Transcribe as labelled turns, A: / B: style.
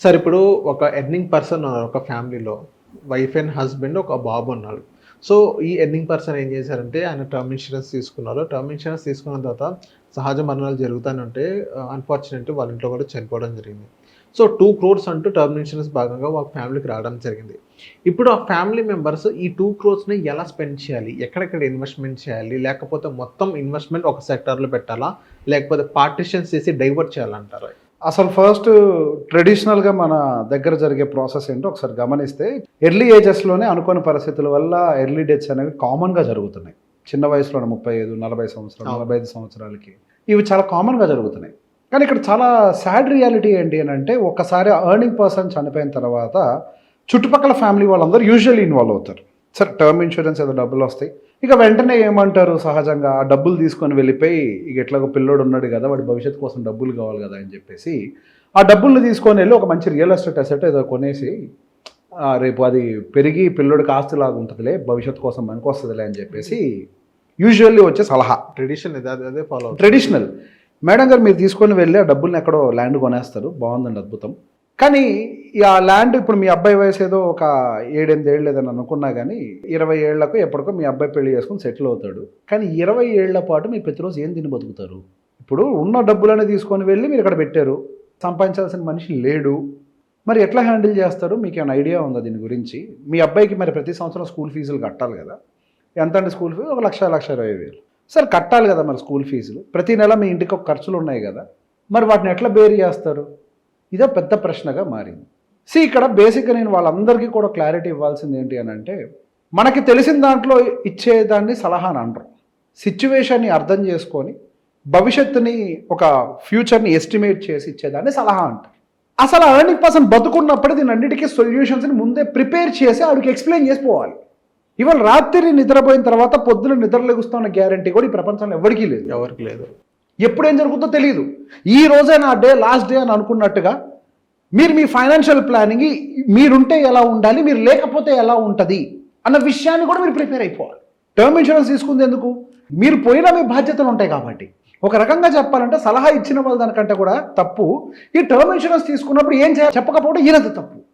A: Sir ఇప్పుడు ఒక earning person ఉన్నారు ఒక ఫ్యామిలీలో. వైఫ్ అండ్ హస్బెండ్, ఒక బాబు ఉన్నాడు. సో, ఈ ఎర్నింగ్ పర్సన్ ఏం చేశారంటే ఆయన టర్మ్ ఇన్స్యూరెన్స్ తీసుకున్నారు. టర్మ్ ఇన్స్యూరెన్స్ తీసుకున్న తర్వాత సహజ మరణాలు జరుగుతూనే ఉంటే అన్‌ఫార్చునేట్‌లీ వాళ్ళ ఇంట్లో కూడా చనిపోవడం జరిగింది. సో, 2 క్రోర్స్ అంటూ టర్మ్ ఇన్స్యూరెన్స్ భాగంగా ఒక ఫ్యామిలీకి రావడం జరిగింది. ఇప్పుడు ఆ ఫ్యామిలీ మెంబర్స్ ఈ 2 క్రోర్స్‌ని ఎలా స్పెండ్ చేయాలి? ఎక్కడెక్కడ ఇన్వెస్ట్‌మెంట్ చేయాలి? లేకపోతే మొత్తం ఇన్వెస్ట్‌మెంట్ ఒక సెక్టార్‌లో పెట్టాలా? లేకపోతే పార్టిషన్స్ చేసి డైవర్ట్ చేయాలంటారా?
B: అసలు ఫస్ట్ ట్రెడిషనల్‌గా మన దగ్గర జరిగే ప్రాసెస్ ఏంటో ఒకసారి గమనిస్తే, ఎర్లీ ఏజెస్‌లోనే అనుకోని పరిస్థితుల వల్ల ఎర్లీ డెత్స్ అనేవి కామన్‌గా జరుగుతున్నాయి. చిన్న వయసులోనే 35, 40 సంవత్సరాలు, 45 సంవత్సరాలకి ఇవి చాలా కామన్‌గా జరుగుతున్నాయి. కానీ ఇక్కడ చాలా సాడ్ రియాలిటీ ఏంటి అనంటే, ఒక్కసారి ఎర్నింగ్ పర్సన్ చనిపోయిన తర్వాత చుట్టుపక్కల ఫ్యామిలీ వాళ్ళందరూ యూజువల్లీ ఇన్వాల్వ్ అవుతారు. సరే, టర్మ్ ఇన్సూరెన్స్ ఏదో డబ్బులొస్తాయి. ఇక వెంటనే ఏమంటారు, సహజంగా ఆ డబ్బులు తీసుకొని వెళ్ళిపోయి, ఇక ఎట్లాగో పిల్లోడు ఉన్నాడు కదా, వాడి భవిష్యత్తు కోసం డబ్బులు కావాలి కదా అని చెప్పేసి ఆ డబ్బుల్ని తీసుకొని వెళ్ళి ఒక మంచి రియల్ ఎస్టేట్ అసెట్ ఏదో కొనేసి, రేపు అది పెరిగి పిల్లోడికి ఆస్తిలాగా ఉంటుందిలే, భవిష్యత్తు కోసం పనికొస్తుందిలే అని చెప్పేసి యూజువల్లీ వచ్చే సలహా.
A: ట్రెడిషన్ అదే ఫాలో అవుతారు.
B: ట్రెడిషనల్. మేడం గారు, మీరు తీసుకొని వెళ్ళి ఆ డబ్బుల్ని ఎక్కడో ల్యాండ్ కొనేస్తారు, బాగుందండి, అద్భుతం. కానీ ఆ ల్యాండ్ ఇప్పుడు మీ అబ్బాయి వయసు ఏదో ఒక 7, 8 ఏళ్ళు ఏదని అనుకున్నా కానీ 20 ఏళ్లకు ఎప్పటికో మీ అబ్బాయి పెళ్లి చేసుకుని సెటిల్ అవుతాడు. కానీ 20 ఏళ్ల పాటు మీ ప్రతిరోజు ఏం తిని బతుకుతారు? ఇప్పుడు ఉన్న డబ్బులనే తీసుకొని వెళ్ళి మీరు ఇక్కడ పెట్టారు, సంపాదించాల్సిన మనిషి లేడు, మరి ఎట్లా హ్యాండిల్ చేస్తారు? మీకు ఏమైనా ఐడియా ఉందా దీని గురించి? మీ అబ్బాయికి మరి ప్రతి సంవత్సరం స్కూల్ ఫీజులు కట్టాలి కదా. ఎంత అండి స్కూల్ ఫీజు? 1,20,000 సరే, కట్టాలి కదా మరి స్కూల్ ఫీజులు. ప్రతి నెల మీ ఇంటికి ఒక ఖర్చులు ఉన్నాయి కదా, మరి వాటిని ఎట్లా బేర్ చేస్తారు? ఇదో పెద్ద ప్రశ్నగా మారింది. ఇక్కడ బేసిక్గా నేను వాళ్ళందరికీ కూడా క్లారిటీ ఇవ్వాల్సింది ఏంటి అని అంటే, మనకి తెలిసిన దాంట్లో ఇచ్చేదాన్ని సలహా అని అనరు. సిచ్యువేషన్ని అర్థం చేసుకొని భవిష్యత్తుని, ఒక ఫ్యూచర్ని ఎస్టిమేట్ చేసి ఇచ్చేదాన్ని సలహా అంటారు. అసలు ఎర్నింగ్ పర్సన్ బతుకున్నప్పుడు దీని అన్నిటికీ సొల్యూషన్స్ని ముందే ప్రిపేర్ చేసి ఆవిడకి ఎక్స్ప్లెయిన్ చేసిపోవాలి. ఇవాళ రాత్రి నిద్రపోయిన తర్వాత పొద్దున నిద్రలేగుస్తున్న గ్యారంటీ కూడా ఈ ప్రపంచంలో ఎవరికీ లేదు.
A: ఎవరికి లేదు.
B: ఎప్పుడేం జరుగుతుందో తెలియదు. ఈ రోజే నా డే, లాస్ట్ డే అని అనుకున్నట్టుగా మీరు మీ ఫైనాన్షియల్ ప్లానింగ్, మీరుంటే ఎలా ఉండాలి, మీరు లేకపోతే ఎలా ఉంటుంది అన్న విషయాన్ని కూడా మీరు ప్రిపేర్ అయిపోవాలి. టర్మ్ ఇన్సూరెన్స్ తీసుకుంది ఎందుకు? మీరు పోయినా మీ బాధ్యతలు ఉంటాయి కాబట్టి. ఒక రకంగా చెప్పాలంటే సలహా ఇచ్చిన వాళ్ళ దానికంటే కూడా తప్పు ఈ టర్మ్ ఇన్సూరెన్స్ తీసుకున్నప్పుడు ఏం చేయాలి చెప్పకపోవడం ఈయనది తప్పు.